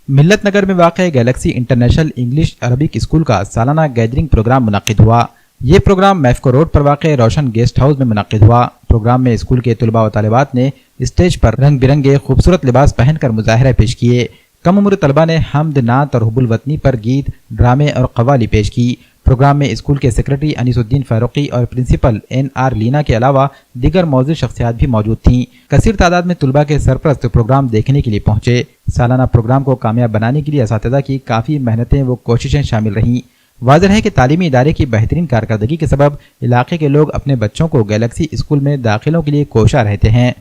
मिल्लत नगर में वाक़ Galaxy international English Arabic school का सालाना गैदरिंग प्रोग्राम मुनक़िद हुआ। ये प्रोग्राम मैफको रोड पर वाक़ रोशन गेस्ट हाउस में मुनक़िद हुआ। प्रोग्राम में स्कूल के तुलबा व तालिबात ने स्टेज पर रंग बिरंगे खूबसूरत लिबास पहनकर मुजाहरे पेश किए। कम उम्र तलबा ने हमद, नात और हुब्बुल वतनी पर गीत, ड्रामे और कव्वाली पेश की। प्रोग्राम में स्कूल के सेक्रेटरी अनीसुद्दीन फारूकी और प्रिंसिपल NR लीना के अलावा दीगर मौजूद शख्सियात भी मौजूद थीं। कसीर तादाद में तुलबा के सरपरस्त प्रोग्राम देखने के लिए पहुंचे। सालाना प्रोग्राम को कामयाब बनाने के लिए असातिज़ा की काफ़ी मेहनतें व कोशिशें शामिल रहीं। वाज़ेह है कि तालीमी इदारे की बेहतरीन कारकर्दगी के सबब इलाके के लोग अपने बच्चों को गैलेक्सी स्कूल में दाखिलों के लिए कोशा रहते हैं।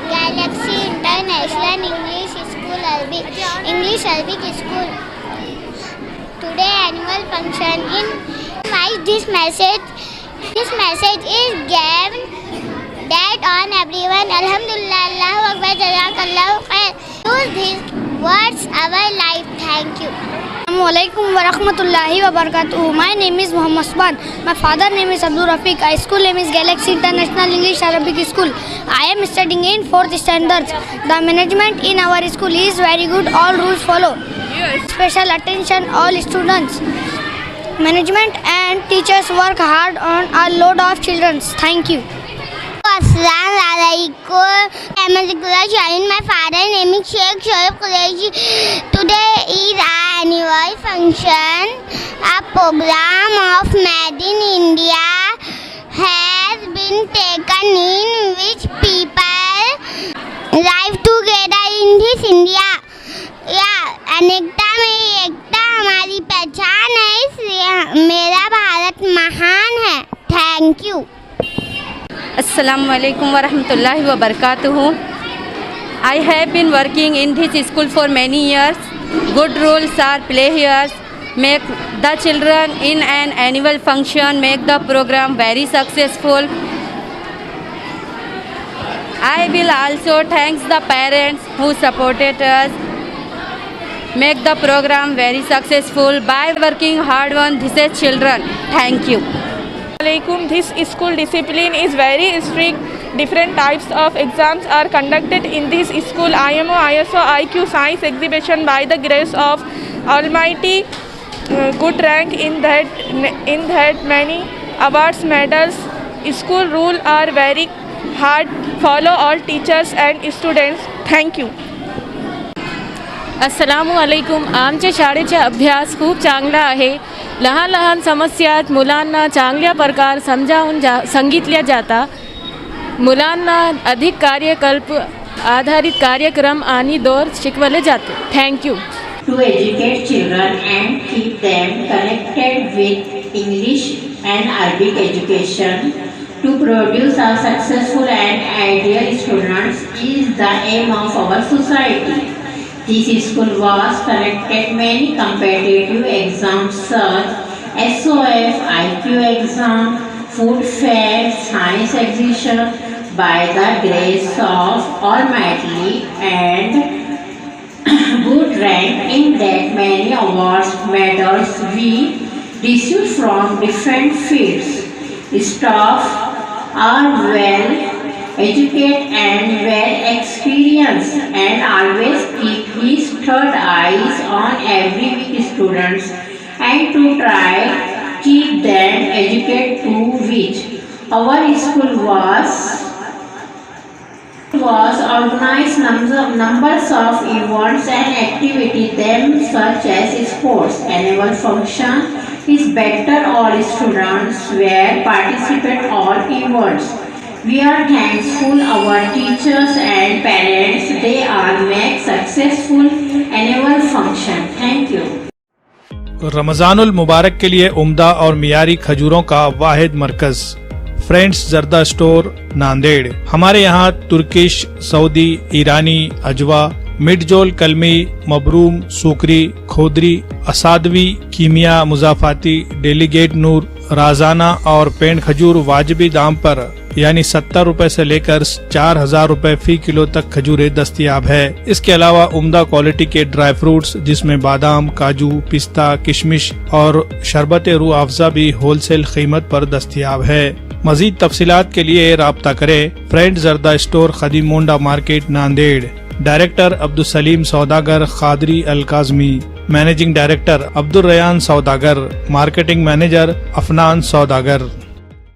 Galaxy international English Arabic school today annual function in this message is given that on everyone alhamdulillah Allahu Akbar jazakallahu khair use these words our life. Thank you. Assalamualaikum warahmatullahi wabarakatuh. My name is Muhammad Usman. My father name is Abdul Rafiq. Our school name is Galaxy International English Arabic School. I am studying in 4th standard. The management in our school is very good. All rules follow. Special attention all students. Management and teachers work hard on a load of children. Thank you. Assalamualaikum. My father name is Sheikh Shoaib Qureshi. Today is our annual function. A program of Made in India has been taken in which people live together in this India. अनेकता में एकता हमारी पहचान है, इसलिए मेरा भारत महान है। Thank you. Assalamualaikum warahmatullahi wabarakatuh. I have been working in this school for many years. Good rules are play here. Make the children in an annual function, make the program very successful. I will also thank the parents who supported us. Make the program very successful by working hard on these children. Thank you. This school discipline is very strict. Different types of exams are conducted in this school. IMO, ISO, IQ science exhibition by the grace of Almighty. Good rank in that many awards, medals. School rules are very hard. Follow all teachers and students. Thank you. अस्सलामुअलैकुम. आमच्या शाळेचा अभ्यास खूप चांगला आहे. लहान लहान समस्यात मुलांना चांगल्या प्रकार समजावून सांगितल्या जातात. मुलांना अधिक कार्यकल्प आधारित कार्यक्रम आणि दौर शिकवले जाते. Thank you. To educate children and keep them connected with English and Arabic education, to produce a successful and ideal students is the aim of our society. This school was conducted many competitive exams such as SOF, IQ exam, food fair, science exhibition by the grace of Almighty and good rank in that many awards, medals we received from different fields. Staff are well educated and well experienced and always keep his third eyes on every weak students and to try keep them educated to which our school was organized numbers of events and activities them such as sports, annual function is better all students were participate all events. We are thankful our teachers and parents. They are make successful annual function. Thank you. रमज़ानुल मुबारक के लिए उम्दा और मियारी खजूरों का वाहिद मरकज friends जर्दा store Nanded. हमारे यहाँ Turkish, Saudi, ईरानी, अजवा, मिडजोल, कलमी, मबरूम, सूकरी, खोदरी, असादवी, कीमिया, मुजाफाती, delegate नूर, राजाना और पेंड खजूर वाजिबी दाम पर यानी 70 रुपए से लेकर 4000 रुपए फी किलो तक खजूरें दस्तयाब है। इसके अलावा उम्दा क्वालिटी के ड्राई फ्रूट्स जिसमें बादाम, काजू, पिस्ता, किशमिश और शरबत रूह अफ़ज़ा भी होलसेल कीमत पर दस्तयाब है। मजीद तफसीलात के लिए राब्ता करें friend Zarda store Khadimonda market Nanded. Director Abdul Salim Saudagar Khadri Al Kazmi, managing director Abdul Rayan Saudagar, marketing manager Afnan सौदागर।